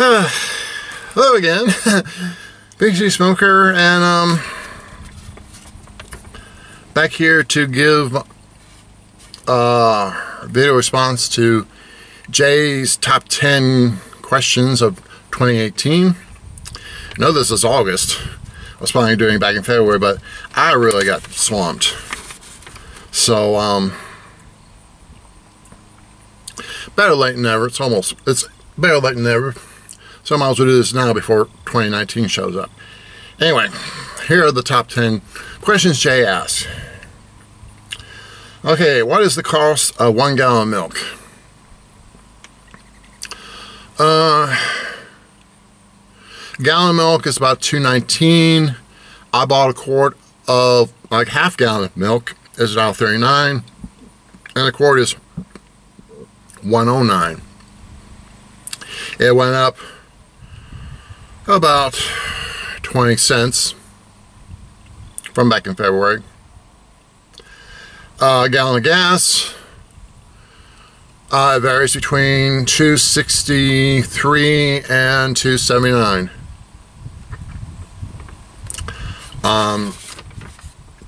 Hello again, Big G Smoker, and back here to give video response to Jay's top 10 questions of 2018. I know this is August. I was planning on doing it back in February, but I really got swamped. So better late than never. It's better late than never. So I might as well do this now before 2019 shows up. Anyway, here are the top 10 questions Jay asked. Okay, what is the cost of 1 gallon of milk? Gallon of milk is about $2.19. I bought a quart of like half gallon of milk is $1.39, and a quart is $1.09. It went up about 20 cents from back in February. A gallon of gas, it varies between $2.63 and $2.79.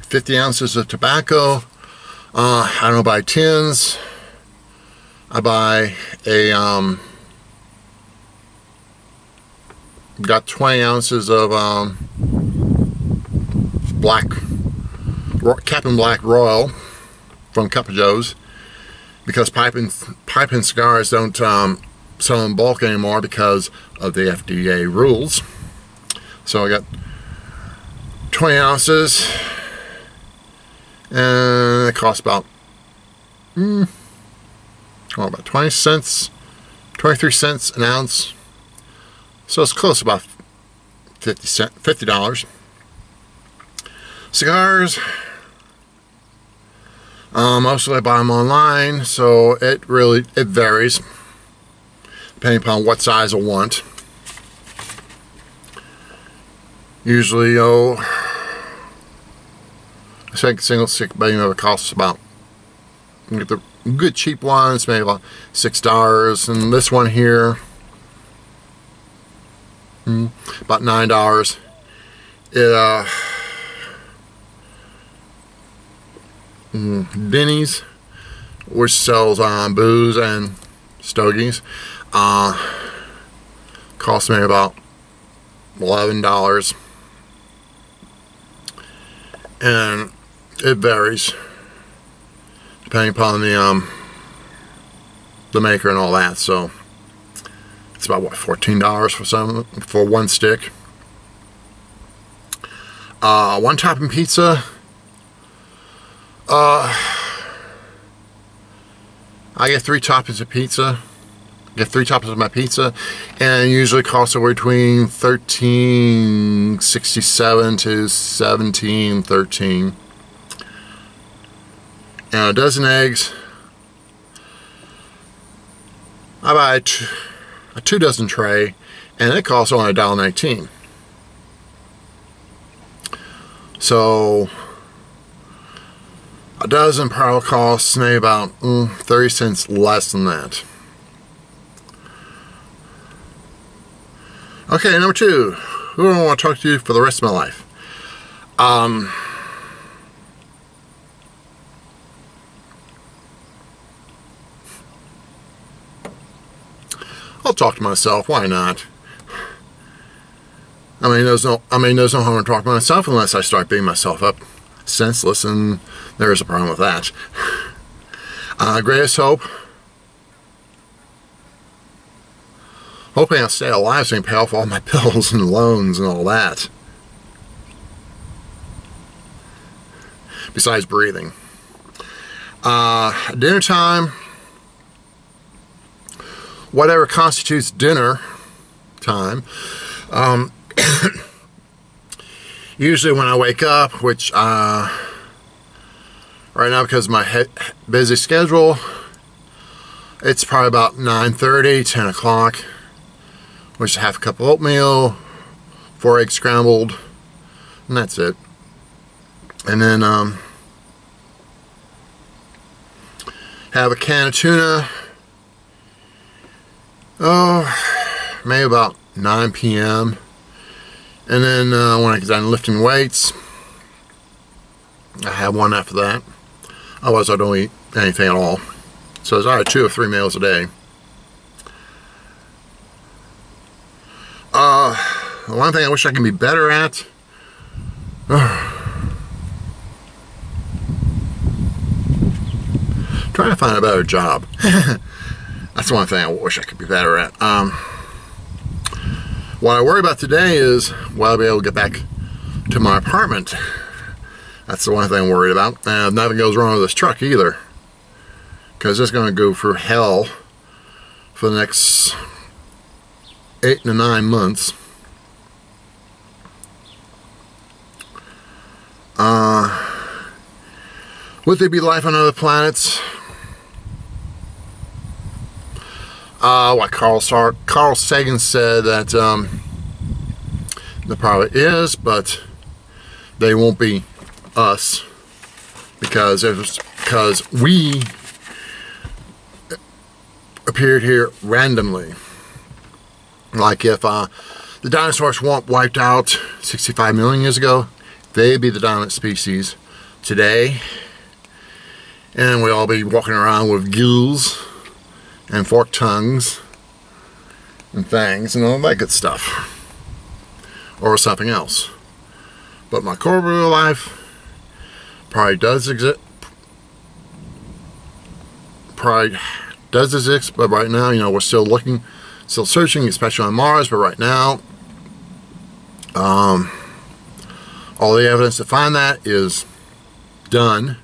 50 ounces of tobacco. I don't buy tins. I buy a got 20 ounces of Captain Black Royal from Cup of Joe's, because pipe and cigars don't sell in bulk anymore because of the FDA rules. So I got 20 ounces, and it costs about about 20 cents, 23 cents an ounce. So it's close to about $50. Cigars, mostly I buy them online, so it varies depending upon what size I want. Usually, I think single stick bag costs about, you get the good cheap ones, maybe about $6, and this one here, about $9. Denny's, which sells booze and stogies, cost me about $11, and it varies depending upon the maker and all that. So it's about what, $14 for one stick. One topping pizza, I get 3 toppings of pizza. Get 3 toppings of my pizza, and it usually costs somewhere between $13.67 to $17.13. And a dozen eggs, I buy a 2 dozen tray, and it costs only $1.19. So a dozen probably costs maybe about 30 cents less than that. Okay, number 2. Who do I want to talk to for the rest of my life? I'll talk to myself. Why not? I mean, there's no harm in talking to myself unless I start beating myself up senseless, and there's a problem with that. Greatest hope. Hoping I'll stay alive so I can pay off all my bills and loans and all that. Besides breathing. Dinner time. Whatever constitutes dinner time. Usually when I wake up, which right now because of my busy schedule, it's probably about 9:30, 10 o'clock. Which is half a cup of oatmeal, 4 eggs scrambled, and that's it. And then have a can of tuna. Oh, maybe about 9 p.m. And then when I get done lifting weights, I have one after that. Otherwise, I don't eat anything at all. So it's either 2 or 3 meals a day. The one thing I wish I could be better at, trying to find a better job. That's the one thing I wish I could be better at. What I worry about today is, will I be able to get back to my apartment? That's the one thing I'm worried about. And nothing goes wrong with this truck either, because it's going to go through hell for the next 8 to 9 months. Would there be life on other planets? What Carl Sagan said that there probably is, but they won't be us because we appeared here randomly. Like if the dinosaurs weren't wiped out 65 million years ago, they'd be the dominant species today, and we'd all be walking around with gills and forked tongues and fangs and all that good stuff, or something else. But microbial life probably does exist, but right now, you know, we're still looking, still searching, especially on Mars. But right now, all the evidence to find that is done,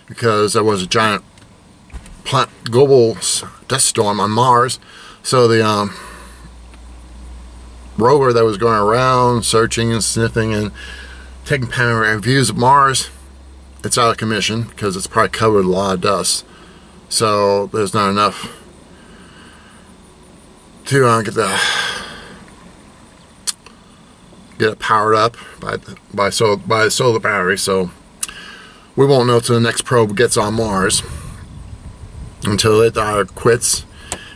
because there was a giant global dust storm on Mars. So the rover that was going around searching and sniffing and taking panoramic views of Mars, it's out of commission because it's probably covered with a lot of dust. So there's not enough to get it powered up by the solar battery. So we won't know till the next probe gets on Mars, until it either quits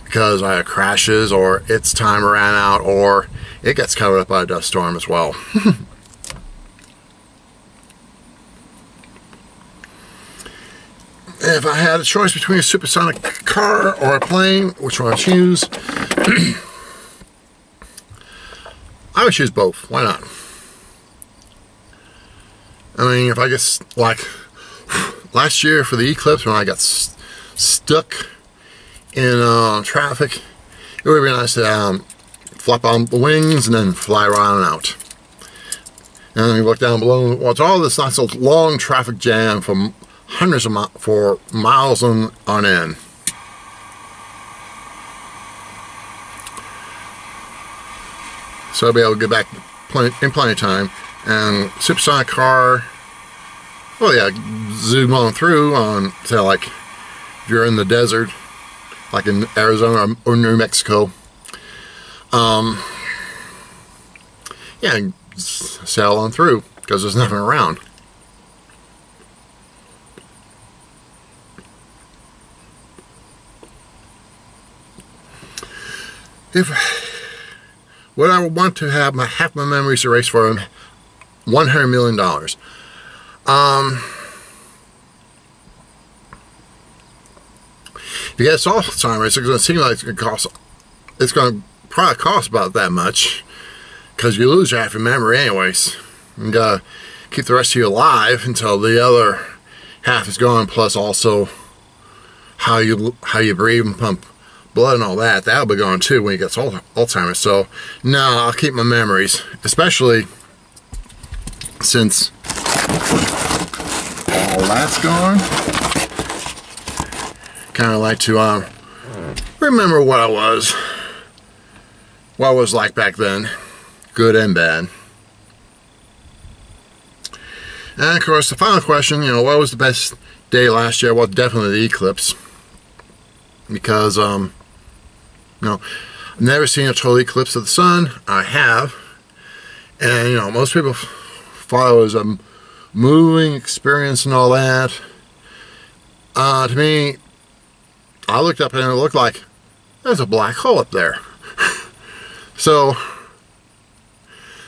because either crashes, or its time ran out, or it gets covered up by a dust storm as well. If I had a choice between a supersonic car or a plane, which one I'd choose? I would choose both. Why not? I mean, if I get, like last year for the eclipse, when I got stuck in traffic, it would be nice to flap on the wings and then fly around and out. And then you look down below, well, it's all this nice long traffic jam from hundreds of for miles on end. So I'll be able to get back in plenty of time. And supersonic car, well, yeah, zoom on through on, say, like if you're in the desert, like in Arizona or New Mexico, yeah, sail on through because there's nothing around. Would I want to have half my memories erased for $100 million? If you get Alzheimer's, it's going to seem like it's going to probably cost about that much, because you lose half your memory anyways. You got to keep the rest of you alive until the other half is gone, plus also how you breathe and pump blood and all that. That'll be gone too when you get Alzheimer's. So no, I'll keep my memories, especially since all that's gone. Kind of like to remember what I was like back then, good and bad. And of course, the final question, you know, what was the best day last year? Well, definitely the eclipse, because you know, I've never seen a total eclipse of the sun. I have, and you know, most people thought it was a moving experience and all that. To me, I looked up and it looked like there's a black hole up there. So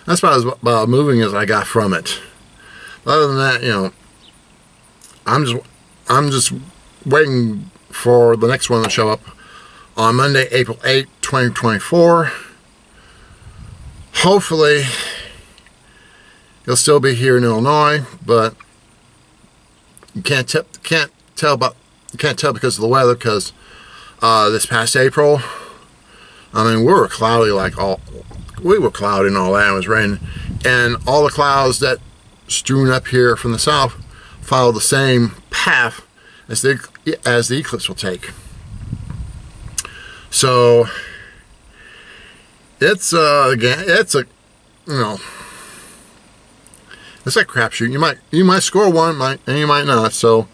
that's about moving as I got from it. Other than that, you know, I'm just waiting for the next one to show up on Monday, April 8th, 2024. Hopefully, it'll still be here in Illinois, but you can't tell because of the weather. Because this past April, I mean, we were cloudy and all that. It was raining, and all the clouds that strewn up here from the south follow the same path as the eclipse will take. So it's a you know, it's like crapshoot. You might score one, and you might not. So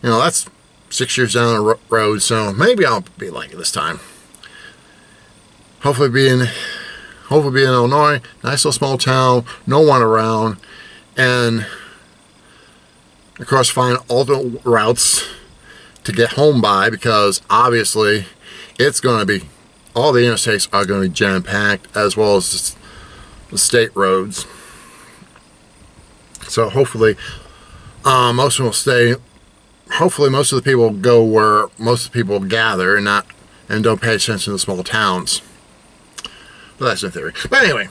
you know, that's 6 years down the road. So maybe I'll be like it this time. Hopefully be in Illinois, nice little small town, no one around, and of course find alternate routes to get home by, because obviously it's going to be, all the interstates are going to be jam-packed, as well as the state roads. So hopefully most of them will stay. Hopefully most of the people go where most of the people gather, and don't pay attention to the small towns. But that's the theory. But anyway,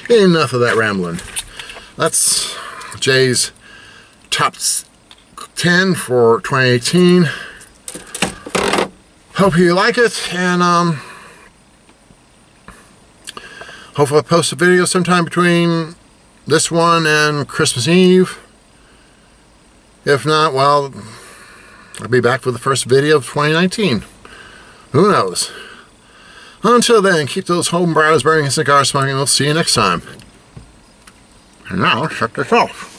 enough of that rambling. That's Jay's top 10 for 2018. Hope you like it, and hopefully I'll post a video sometime between this one and Christmas Eve. If not, well, I'll be back for the first video of 2019. Who knows? Until then, keep those home brows burning and cigars smoking. We'll see you next time. And now, shut this off.